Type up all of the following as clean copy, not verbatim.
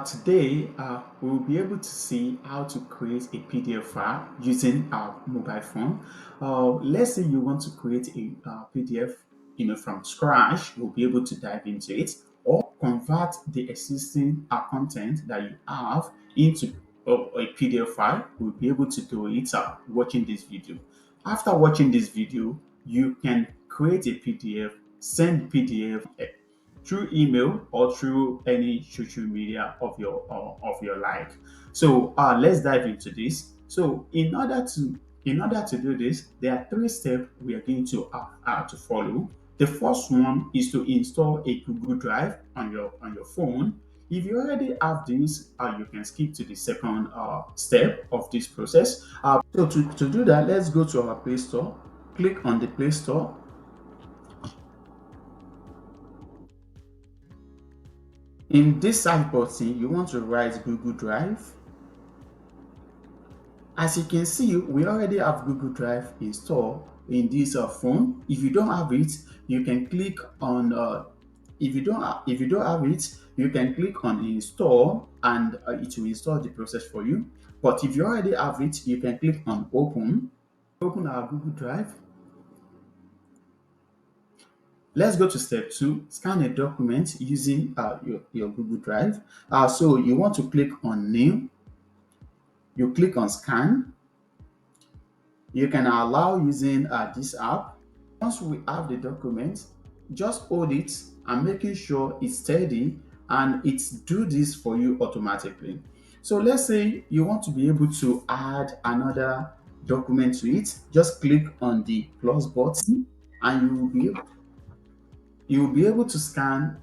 Today, we will be able to see how to create a PDF file using our mobile phone. Let's say you want to create a PDF, from scratch. We'll be able to dive into it, or convert the existing content that you have into a PDF file. We'll be able to do it watching this video. After watching this video, you can create a PDF, send PDF through email or through any social media of your like. So let's dive into this. So in order to do this, there are three steps we are going to follow. The first one is to install a Google Drive on your phone. If you already have this, you can skip to the second step of this process. So to do that, let's go to our Play Store. Click on the Play Store. In this search button, you want to write Google Drive. As you can see, we already have Google Drive installed in this phone. If you don't have it, you can click on. If you don't have it, you can click on install, and it will install the process for you. But if you already have it, you can click on open. Open our Google Drive. Let's go to step 2, scan a document using your Google Drive. So you want to click on new, you click on scan. You can allow using this app. Once we have the document, just hold it and making sure it's steady, and it's do this for you automatically. So let's say you want to be able to add another document to it. Just click on the plus button, and you will be able to scan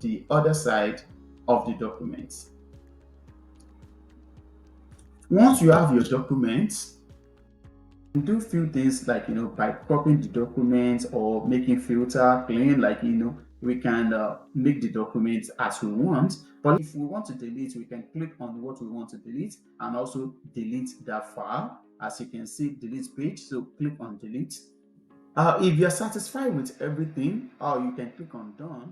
the other side of the document. Once you have your document, you do few things like by copying the document or making filter clean, like we can make the document as we want. But if we want to delete, we can click on what we want to delete and also delete that file. As you can see, delete page, so click on delete. If you're satisfied with everything, you can click on done.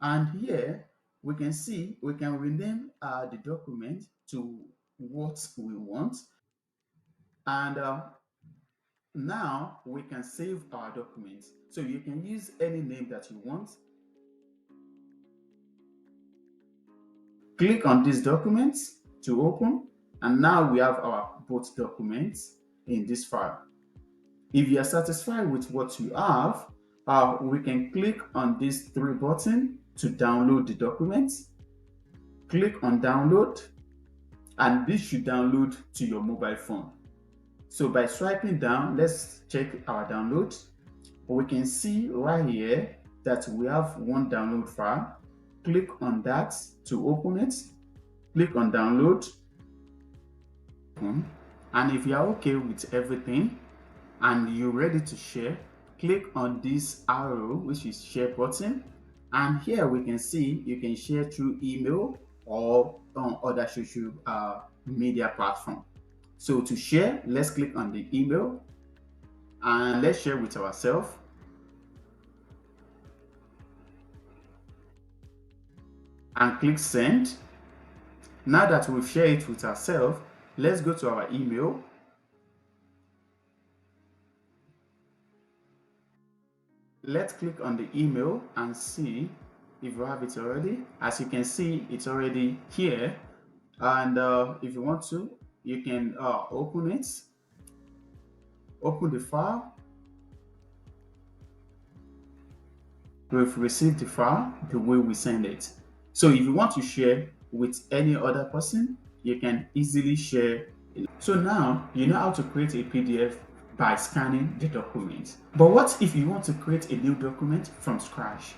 And here we can see we can rename the document to what we want. And now we can save our document. So you can use any name that you want. Click on this document to open, and now we have our both documents in this file. If you are satisfied with what you have, we can click on this three button to download the document. Click on download, and this should download to your mobile phone. So by swiping down, let's check our download. We can see right here that we have one download file. Click on that to open it. Click on download. And if you are okay with everything and you're ready to share, click on this arrow, which is share button. And here we can see you can share through email or on other social media platform. So to share, let's click on the email and let's share with ourselves. And click send. Now that we've shared it with ourselves, let's go to our email. Let's click on the email and see if you have it already. As you can see, it's already here. And if you want to, you can open it. Open the file. We've received the file the way we send it. So if you want to share with any other person, you can easily share. So now you know how to create a PDF by scanning the document. But what if you want to create a new document from scratch?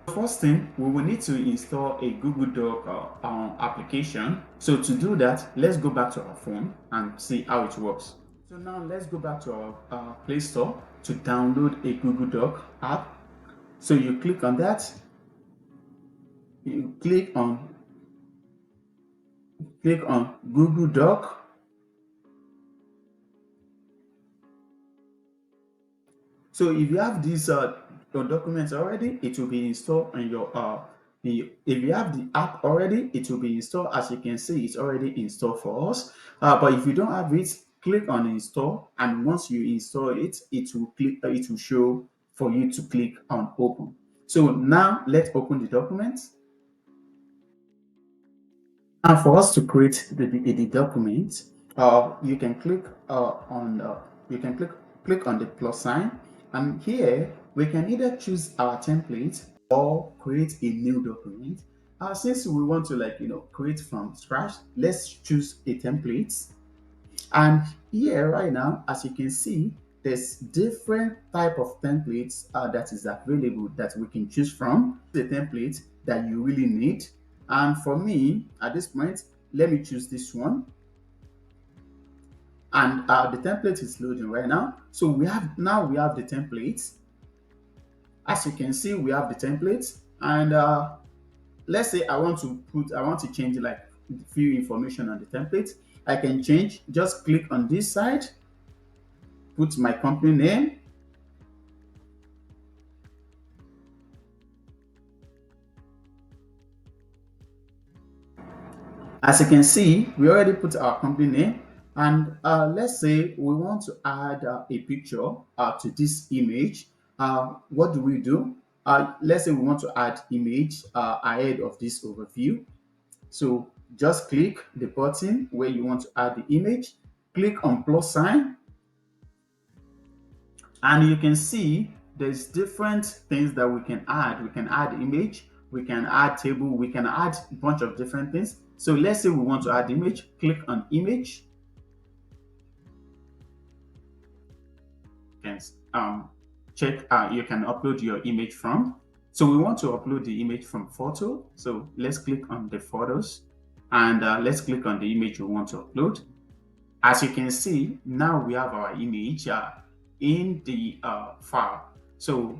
First thing, we will need to install a Google Doc application. So to do that, let's go back to our phone and see how it works. So now let's go back to our Play Store to download a Google Doc app. So you click on that. You click on Google Doc. So if you have this your documents already, it will be installed on your if you have the app already, it will be installed. As you can see, it's already installed for us. But if you don't have it, click on install, and once you install it, it will show for you to click on open. So now let's open the document. And for us to create the document, you can click on you can click on the plus sign, and here we can either choose our template or create a new document. Since we want to create from scratch, let's choose a template. And here right now, as you can see, there's different type of templates that is available that we can choose from. The template that you really need. And for me, at this point, let me choose this one. And the template is loading right now. So we have the templates. As you can see, we have the templates. And let's say I want to change like few information on the template. I can change, just click on this side, put my company name. As you can see, we already put our company name, and let's say we want to add a picture to this image. What do we do? Let's say we want to add image ahead of this overview. So just click the button where you want to add the image, click on plus sign, and you can see there's different things that we can add. We can add image, we can add table, we can add a bunch of different things. So let's say we want to add image, click on image. You can check, you can upload your image from. So we want to upload the image from photo. So let's click on the photos, and let's click on the image we want to upload. As you can see, now we have our image in the file. So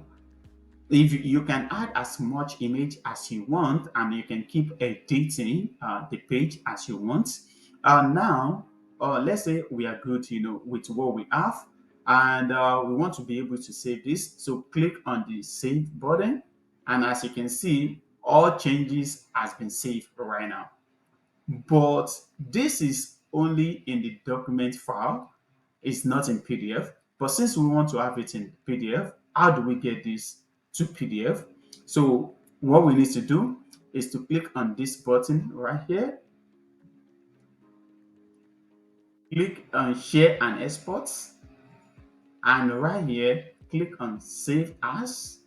if you can add as much image as you want, and you can keep editing the page as you want. Now, let's say we are good, with what we have, and we want to be able to save this. So click on the save button, and as you can see, all changes has been saved right now. But this is only in the document file. It's not in PDF. But since we want to have it in PDF, how do we get this to PDF? So what we need to do is to click on this button right here, click on share and export, and right here, click on save as.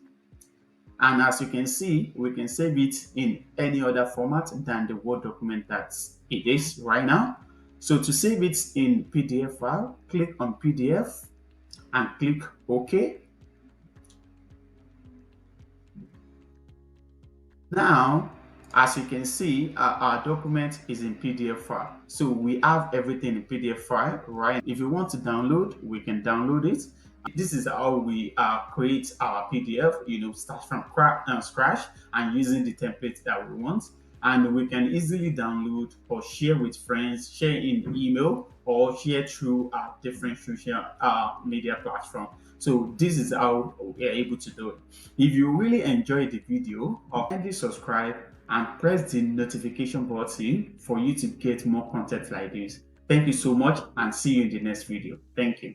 And as you can see, we can save it in any other format than the Word document that it is right now. So to save it in PDF file, click on PDF and click OK. Now, as you can see, our document is in PDF file. So we have everything in PDF file, right? If you want to download, we can download it. This is how we create our PDF, start from scratch and using the template that we want. And we can easily download or share with friends, share in email, or share through different social media platform. So this is how we are able to do it. If you really enjoyed the video, kindly subscribe and press the notification button for you to get more content like this. Thank you so much, and see you in the next video. Thank you.